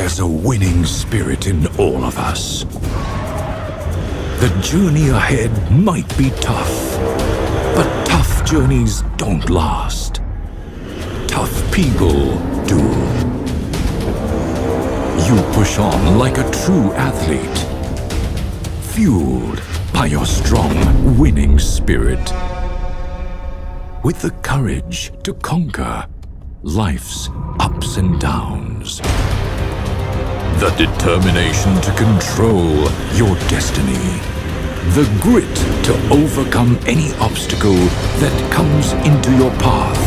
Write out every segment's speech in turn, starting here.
There's a winning spirit in all of us. The journey ahead might be tough, but tough journeys don't last. Tough people do. You push on like a true athlete, fueled by your strong, winning spirit. With the courage to conquer life's ups and downs. The determination to control your destiny. The grit to overcome any obstacle that comes into your path.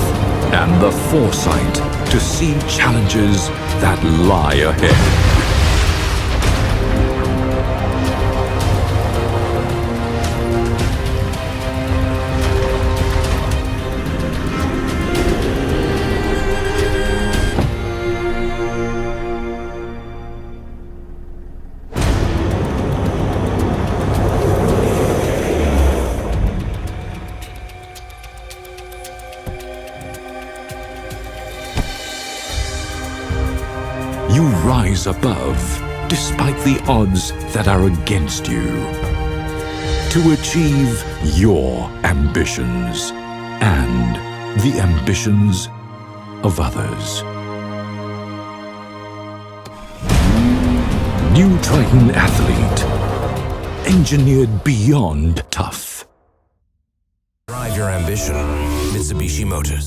And the foresight to see challenges that lie ahead. You rise above, despite the odds that are against you, to achieve your ambitions and the ambitions of others. New Triton Athlete, engineered beyond tough. Drive your ambition, Mitsubishi Motors.